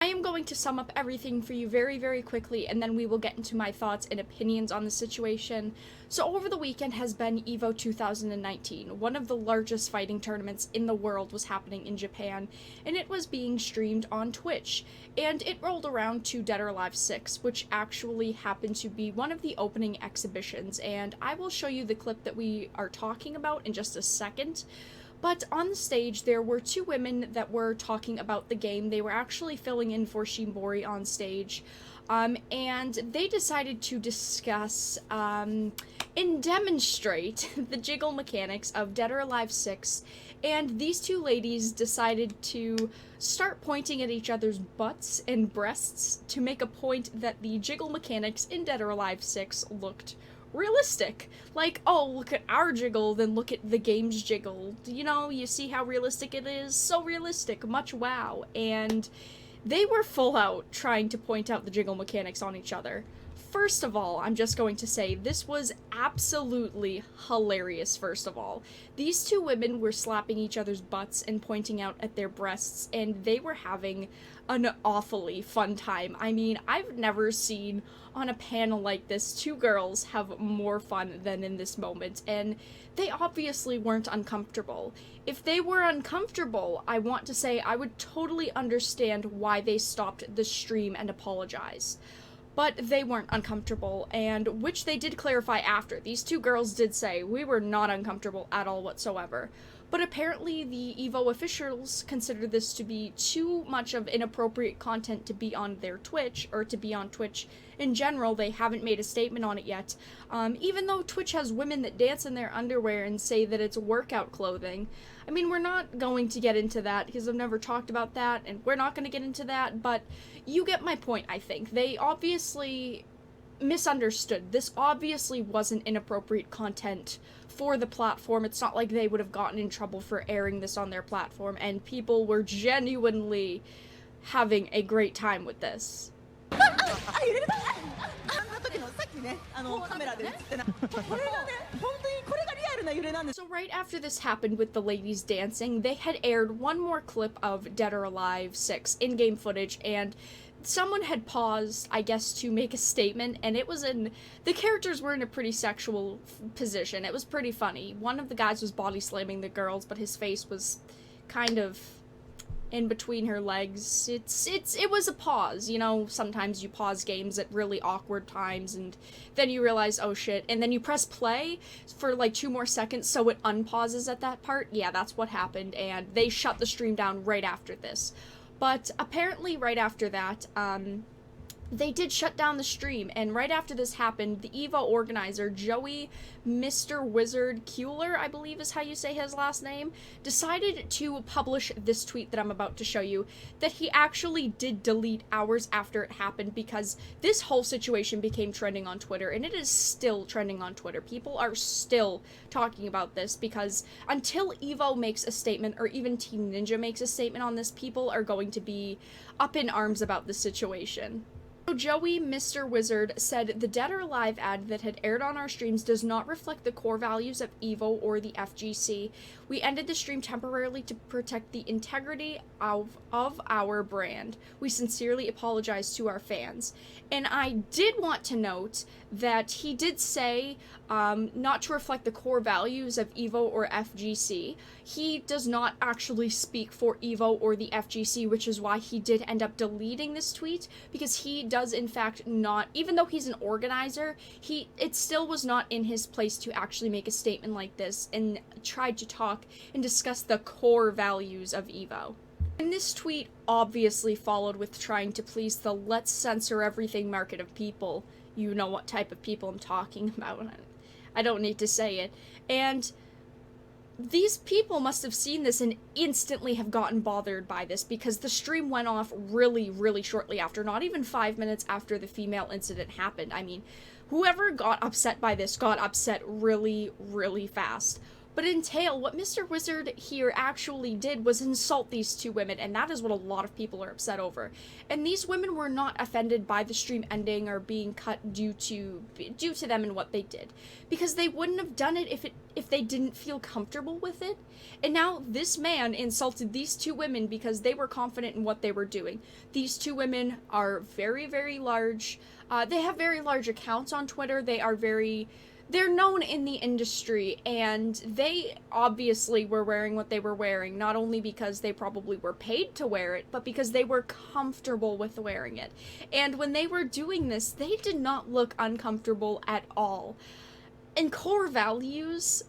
I am going to sum up everything for you very, very quickly, and then we will get into my thoughts and opinions on the situation. So, over the weekend has been EVO 2019. One of the largest fighting tournaments in the world was happening in Japan, and it was being streamed on Twitch. And it rolled around to Dead or Alive 6, which actually happened to be one of the opening exhibitions, and I will show you the clip that we are talking about in just a second. But on the stage, there were two women that were talking about the game. They were actually filling in for Shimbori on stage. And they decided to discuss and demonstrate the jiggle mechanics of Dead or Alive 6. And these two ladies decided to start pointing at each other's butts and breasts to make a point that the jiggle mechanics in Dead or Alive 6 looked realistic. Like, oh, look at our jiggle, then look at the game's jiggle. You know, you see how realistic it is? So realistic, much wow. And they were full out trying to point out the jiggle mechanics on each other. First of all, I'm just going to say this was absolutely hilarious, first of all. These two women were slapping each other's butts and pointing out at their breasts, and they were having an awfully fun time. I mean, I've never seen on a panel like this two girls have more fun than in this moment, and they obviously weren't uncomfortable. If they were uncomfortable, I want to say I would totally understand why they stopped the stream and apologized. But they weren't uncomfortable, and which they did clarify after. These two girls did say, we were not uncomfortable at all whatsoever. But apparently the EVO officials considered this to be too much of inappropriate content to be on their Twitch, or to be on Twitch in general. They haven't made a statement on it yet. Even though Twitch has women that dance in their underwear and say that it's workout clothing. I mean, we're not going to get into that, because I've never talked about that, and we're not going to get into that, but you get my point, I think. They obviously misunderstood. This obviously wasn't inappropriate content for the platform. It's not like they would have gotten in trouble for airing this on their platform, and people were genuinely having a great time with this. So right after this happened with the ladies dancing, they had aired one more clip of Dead or Alive 6 in-game footage, and someone had paused, I guess, to make a statement, and it was the characters were in a pretty sexual position. It was pretty funny. One of the guys was body slamming the girls, but his face was kind of in between her legs. It was a pause, you know, sometimes you pause games at really awkward times, and then you realize, oh shit, and then you press play for like 2 more seconds so it unpauses at that part. Yeah, that's what happened, and they shut the stream down right after this. But apparently right after that, they did shut down the stream, and right after this happened, the EVO organizer, Joey Mr. Wizard Kueller, I believe is how you say his last name, decided to publish this tweet that I'm about to show you, that he actually did delete hours after it happened, because this whole situation became trending on Twitter, and it is still trending on Twitter. People are still talking about this, because until EVO makes a statement, or even Team Ninja makes a statement on this, people are going to be up in arms about the situation. So Joey Mr. Wizard said, the Dead or Alive ad that had aired on our streams does not reflect the core values of EVO or the FGC. We ended the stream temporarily to protect the integrity of our brand. We sincerely apologize to our fans. And I did want to note that he did say not to reflect the core values of EVO or FGC. He does not actually speak for EVO or the FGC, which is why he did end up deleting this tweet, because he does in fact not, even though he's an organizer, it still was not in his place to actually make a statement like this and tried to talk and discuss the core values of EVO. And this tweet obviously followed with trying to please the let's censor everything market of people. You know what type of people I'm talking about. I don't need to say it. And these people must have seen this and instantly have gotten bothered by this, because the stream went off really, really shortly after, not even 5 minutes after the female incident happened. I mean, whoever got upset by this got upset really, really fast. But in Tail, what Mr. Wizard here actually did was insult these two women, and that is what a lot of people are upset over. And these women were not offended by the stream ending or being cut due to them and what they did, because they wouldn't have done it if they didn't feel comfortable with it. And now this man insulted these two women because they were confident in what they were doing. These two women are very, very large. They have very large accounts on Twitter. They're known in the industry, and they obviously were wearing what they were wearing, not only because they probably were paid to wear it, but because they were comfortable with wearing it. And when they were doing this, they did not look uncomfortable at all. And core values,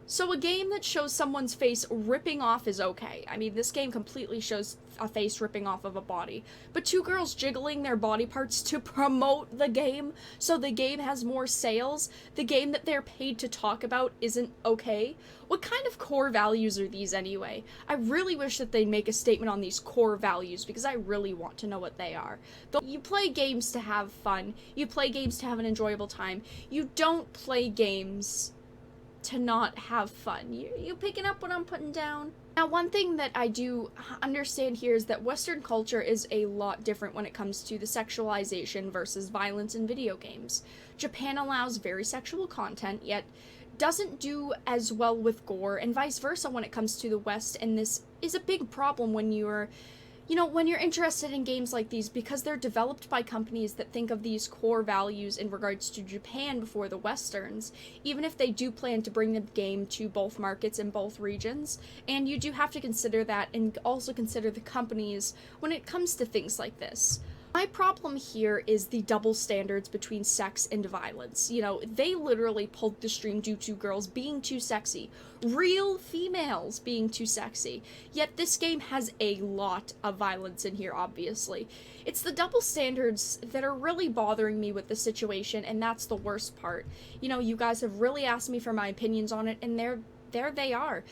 so a game that shows someone's face ripping off is okay. I mean, this game completely shows a face ripping off of a body. But two girls jiggling their body parts to promote the game, so the game has more sales, the game that they're paid to talk about isn't okay. What kind of core values are these anyway? I really wish that they'd make a statement on these core values, because I really want to know what they are. You play games to have fun. You play games to have an enjoyable time. You don't play games to not have fun. You picking up what I'm putting down? Now, one thing that I do understand here is that Western culture is a lot different when it comes to the sexualization versus violence in video games. Japan allows very sexual content, yet doesn't do as well with gore, and vice versa when it comes to the West, and this is a big problem when you're interested in games like these, because they're developed by companies that think of these core values in regards to Japan before the Westerns, even if they do plan to bring the game to both markets in both regions. And you do have to consider that, and also consider the companies when it comes to things like this. My problem here is the double standards between sex and violence. They literally pulled the stream due to girls being too sexy. Real females being too sexy. Yet this game has a lot of violence in here, obviously. It's the double standards that are really bothering me with the situation, and that's the worst part. You guys have really asked me for my opinions on it, and there they are.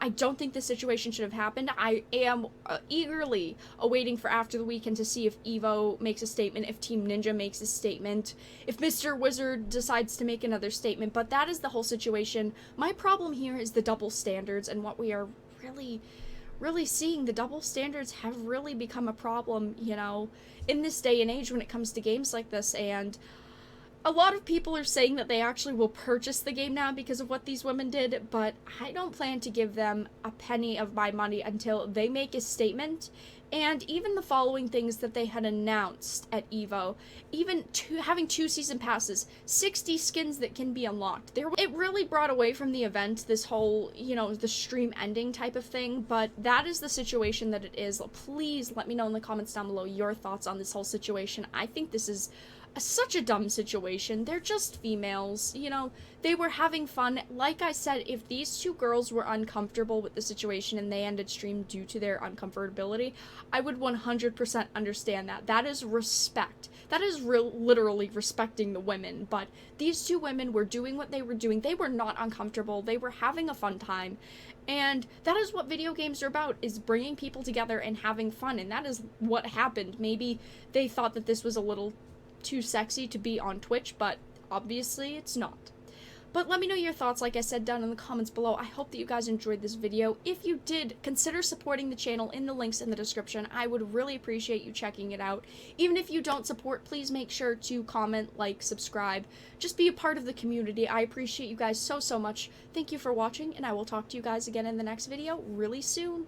I don't think this situation should have happened. I am eagerly awaiting for after the weekend to see if Evo makes a statement, if Team Ninja makes a statement, if Mr. Wizard decides to make another statement, but that is the whole situation. My problem here is the double standards, and what we are really seeing. The double standards have really become a problem, in this day and age when it comes to games like this, and a lot of people are saying that they actually will purchase the game now because of what these women did, but I don't plan to give them a penny of my money until they make a statement. And even the following things that they had announced at EVO, even having 2 season passes, 60 skins that can be unlocked. It really brought away from the event, this whole, the stream ending type of thing, but that is the situation that it is. Please let me know in the comments down below your thoughts on this whole situation. I think this is such a dumb situation. They're just females, they were having fun. Like I said, if these two girls were uncomfortable with the situation and they ended stream due to their uncomfortability, I would 100% understand that. That is respect. That is literally respecting the women, but these two women were doing what they were doing. They were not uncomfortable. They were having a fun time. And that is what video games are about, is bringing people together and having fun, and that is what happened. Maybe they thought that this was a little too sexy to be on Twitch, but obviously it's not. But let me know your thoughts, like I said, down in the comments below. I hope that you guys enjoyed this video. If you did, consider supporting the channel in the links in the description. I would really appreciate you checking it out. Even if you don't support, please make sure to comment, like, subscribe. Just be a part of the community. I appreciate you guys so much. Thank you for watching, and I will talk to you guys again in the next video really soon.